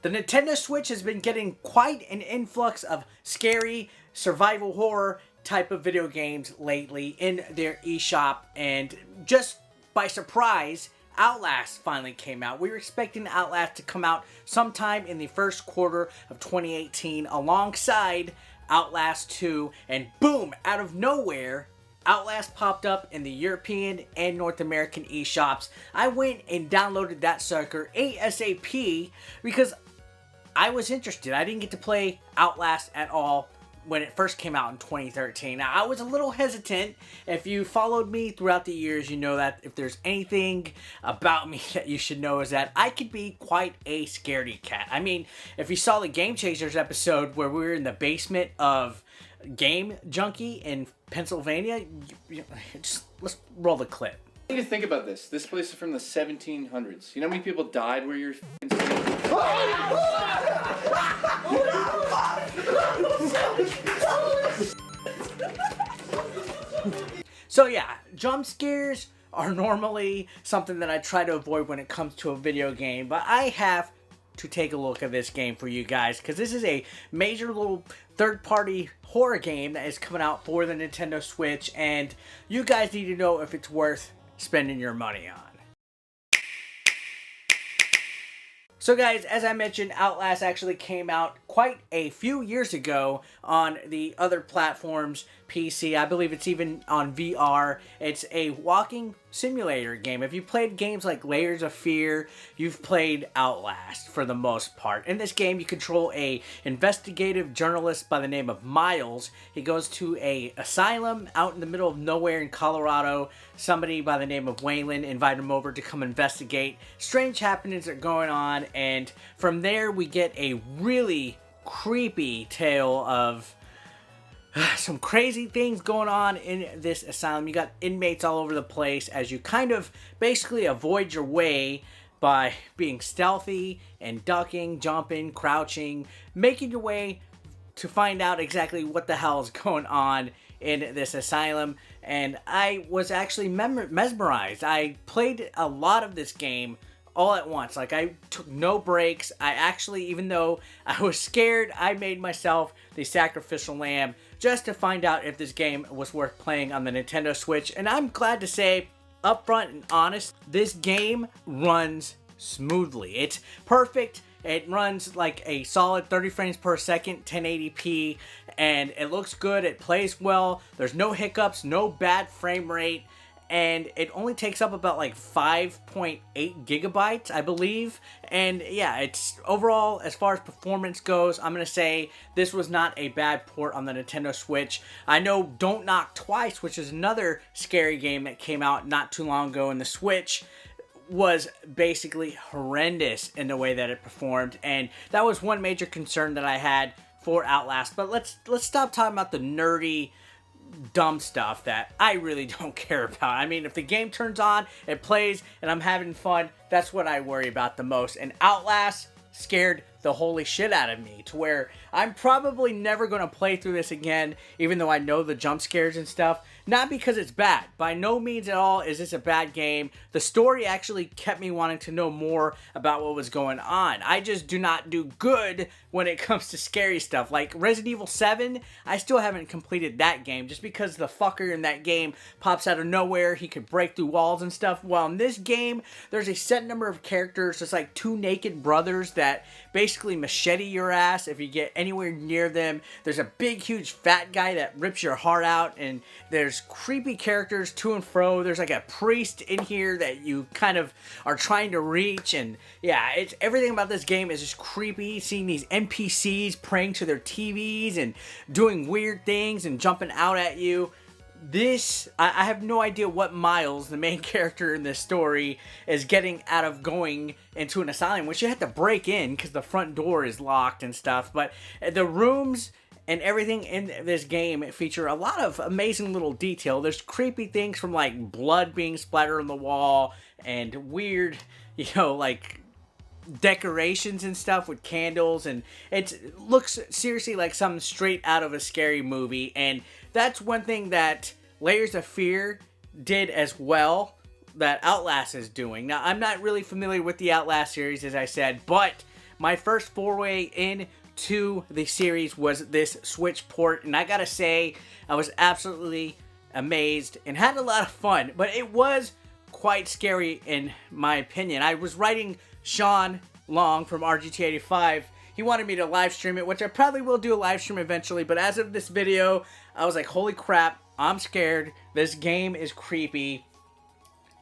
The Nintendo Switch has been getting quite an influx of scary survival horror type of video games lately in their eShop, and just by surprise, Outlast finally came out. We were expecting Outlast to come out sometime in the first quarter of 2018 alongside Outlast 2, and boom, out of nowhere, Outlast popped up in the European and North American eShops. I went and downloaded that sucker ASAP because I was interested. I didn't get to play Outlast at all when it first came out in 2013. Now, I was a little hesitant. If you followed me throughout the years, you know that if there's anything about me that you should know is that I could be quite a scaredy cat. I mean, if you saw the Game Chasers episode where we were in the basement of Game Junkie in Pennsylvania, just let's roll the clip. I need to think about this. This place is from the 1700s. You know how many people died where you're staying? So yeah, jump scares are normally something that I try to avoid when it comes to a video game, but I have to take a look at this game for you guys because this is a major little third-party horror game that is coming out for the Nintendo Switch, and you guys need to know if it's worth spending your money on. So guys, as I mentioned, Outlast actually came out quite a few years ago on the other platforms, PC. I believe it's even on VR. It's a walking simulator game. If you played games like Layers of Fear, you've played Outlast for the most part. In this game, you control a investigative journalist by the name of Miles. He goes to a asylum out in the middle of nowhere in Colorado. Somebody by the name of Waylon invited him over to come investigate. Strange happenings are going on, and from there we get a really creepy tale of some crazy things going on in this asylum. You got inmates all over the place as you kind of basically avoid your way by being stealthy and ducking, jumping, crouching, making your way to find out exactly what the hell is going on in this asylum. And I was actually mesmerized. I played a lot of this game all at once. Like, I took no breaks. I actually, even though I was scared, I made myself the sacrificial lamb just to find out if this game was worth playing on the Nintendo Switch. And I'm glad to say, upfront and honest, this game runs smoothly. It's perfect. It runs like a solid 30 frames per second, 1080p, and it looks good. It plays well. There's no hiccups, no bad frame rate. And it only takes up about like 5.8 gigabytes, I believe. And yeah, it's overall, as far as performance goes, I'm going to say this was not a bad port on the Nintendo Switch. I know Don't Knock Twice, which is another scary game that came out not too long ago in the Switch, was basically horrendous in the way that it performed. And that was one major concern that I had for Outlast. But let's stop talking about the nerdy, dumb stuff that I really don't care about. I mean, if the game turns on, it plays, and I'm having fun, that's what I worry about the most. And Outlast scared the holy shit out of me to where I'm probably never going to play through this again, even though I know the jump scares and stuff. Not because it's bad. By no means at all is this a bad game. The story actually kept me wanting to know more about what was going on. I just do not do good when it comes to scary stuff. Like Resident Evil 7, I still haven't completed that game just because the fucker in that game pops out of nowhere. He could break through walls and stuff. Well, in this game, there's a set number of characters. It's like two naked brothers that basically machete your ass if you get anywhere near them. There's a big, huge fat guy that rips your heart out, and there's creepy characters to and fro. There's like a priest in here that you kind of are trying to reach, and yeah, it's everything about this game is just creepy. Seeing these NPCs praying to their TVs and doing weird things and jumping out at you. I have no idea what Miles, the main character in this story, is getting out of going into an asylum, which you have to break in because the front door is locked and stuff. But the rooms and everything in this game feature a lot of amazing little detail. There's creepy things from like blood being splattered on the wall and weird, like decorations and stuff with candles, and it looks seriously like something straight out of a scary movie. And that's one thing that Layers of Fear did as well that Outlast is doing. Now, I'm not really familiar with the Outlast series, as I said, but my first foray into the series was this Switch port, and I gotta say, I was absolutely amazed and had a lot of fun, but it was quite scary in my opinion. I was writing Sean Long from RGT85. He wanted me to live stream it, which I probably will do a live stream eventually, but as of this video, I was like, holy crap, I'm scared. This game is creepy.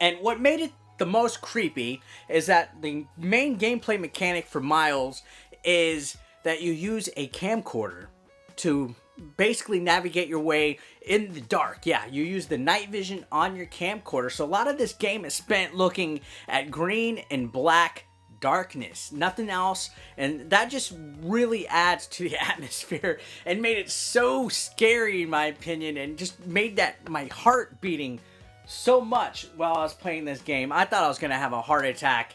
And what made it the most creepy is that the main gameplay mechanic for Miles is that you use a camcorder to basically navigate your way in the dark. Yeah, you use the night vision on your camcorder. So a lot of this game is spent looking at green and black darkness, nothing else, and that just really adds to the atmosphere and made it so scary in my opinion, and just made that my heart beating so much while I was playing this game. I thought I was gonna have a heart attack.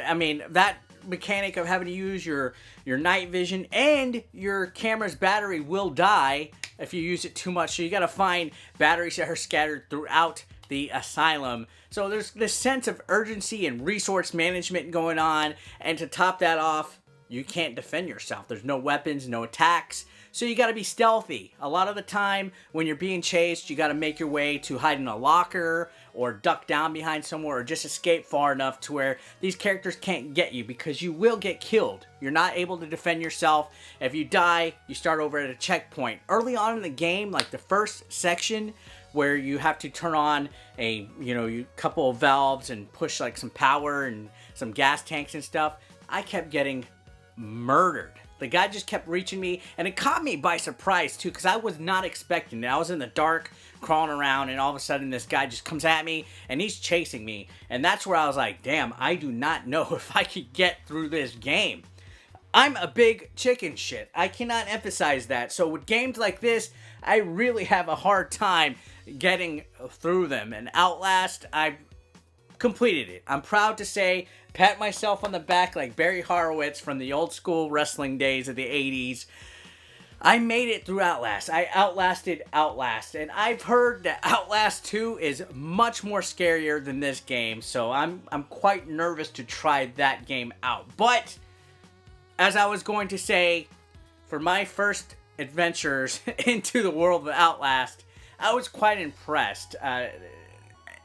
I mean, that mechanic of having to use your night vision, and your camera's battery will die if you use it too much, so you gotta find batteries that are scattered throughout the asylum. So there's this sense of urgency and resource management going on, and to top that off, you can't defend yourself. There's no weapons, no attacks, so you gotta be stealthy. A lot of the time, when you're being chased, you gotta make your way to hide in a locker, or duck down behind somewhere, or just escape far enough to where these characters can't get you, because you will get killed. You're not able to defend yourself. If you die, you start over at a checkpoint. Early on in the game, like the first section, where you have to turn on a, couple of valves and push like some power and some gas tanks and stuff, I kept getting murdered. The guy just kept reaching me, and it caught me by surprise too, because I was not expecting it. I was in the dark, crawling around, and all of a sudden this guy just comes at me, and he's chasing me. And that's where I was like, damn, I do not know if I could get through this game. I'm a big chicken shit. I cannot emphasize that. So with games like this, I really have a hard time getting through them. And Outlast, I completed it. I'm proud to say, pat myself on the back like Barry Horowitz from the old school wrestling days of the 80s. I made it through Outlast. I outlasted Outlast. And I've heard that Outlast 2 is much more scarier than this game. So I'm quite nervous to try that game out. But as I was going to say, for my first adventures into the world of Outlast, I was quite impressed.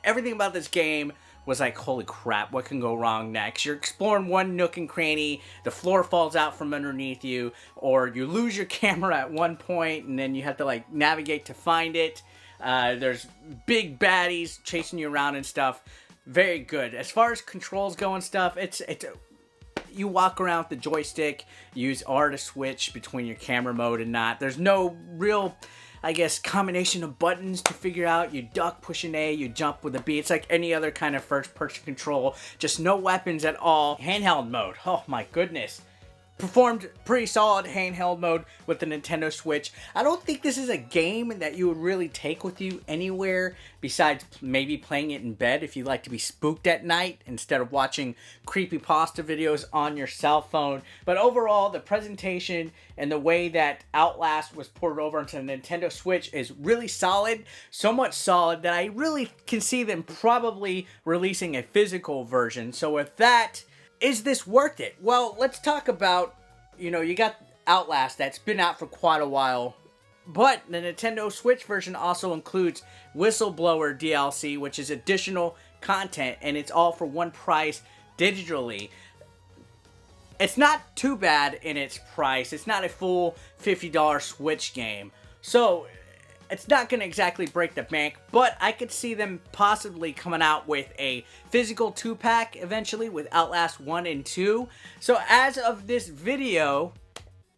Everything about this game was like, holy crap, what can go wrong next? You're exploring one nook and cranny, the floor falls out from underneath you, or you lose your camera at one point, and then you have to like navigate to find it. There's big baddies chasing you around and stuff. Very good. As far as controls go and stuff, it's you walk around with the joystick, use R to switch between your camera mode and not. There's no real, I guess, combination of buttons to figure out. You duck, push an A, you jump with a B. It's like any other kind of first-person control. Just no weapons at all. Handheld mode. Oh my goodness. Performed pretty solid handheld mode with the Nintendo Switch. I don't think this is a game that you would really take with you anywhere besides maybe playing it in bed if you like to be spooked at night instead of watching creepypasta videos on your cell phone. But overall, the presentation and the way that Outlast was ported over onto the Nintendo Switch is really solid. So much solid that I really can see them probably releasing a physical version. So with that, is this worth it? Well, let's talk about, you got Outlast that's been out for quite a while, but the Nintendo Switch version also includes Whistleblower DLC, which is additional content, and it's all for one price digitally. It's not too bad in its price. It's not a full $50 Switch game. So it's not going to exactly break the bank, but I could see them possibly coming out with a physical 2-pack eventually with Outlast 1 and 2. So as of this video,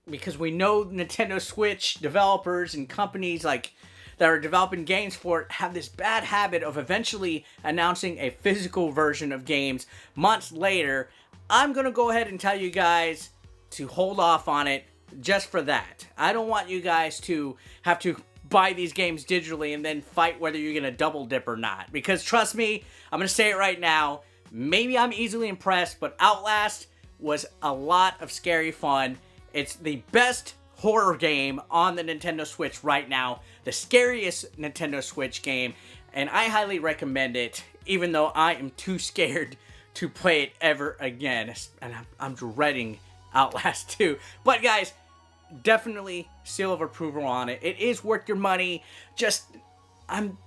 because we know Nintendo Switch developers and companies like that are developing games for it have this bad habit of eventually announcing a physical version of games months later, I'm going to go ahead and tell you guys to hold off on it just for that. I don't want you guys to have to buy these games digitally and then fight whether you're gonna double dip or not, because trust me, I'm gonna say it right now, maybe I'm easily impressed, but Outlast was a lot of scary fun. It's the best horror game on the Nintendo Switch right now, the scariest Nintendo Switch game, and I highly recommend it, even though I am too scared to play it ever again, and I'm dreading Outlast 2. But guys, definitely seal of approval on it. It is worth your money. Just, I'm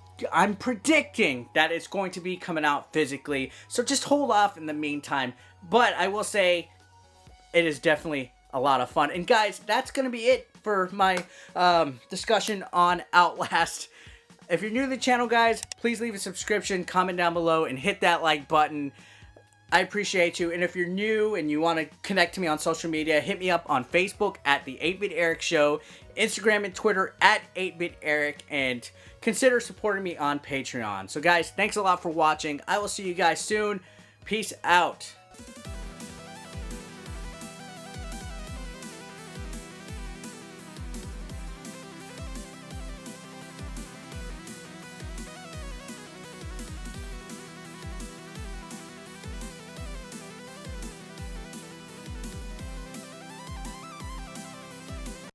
predicting that it's going to be coming out physically, so just hold off in the meantime. But I will say, it is definitely a lot of fun. And guys, that's going to be it for my discussion on Outlast. If you're new to the channel, guys, please leave a subscription, comment down below, and hit that like button. I appreciate you. And if you're new and you want to connect to me on social media, hit me up on Facebook at The 8-Bit Eric Show, Instagram and Twitter at 8-Bit Eric, and consider supporting me on Patreon. So guys, thanks a lot for watching. I will see you guys soon. Peace out.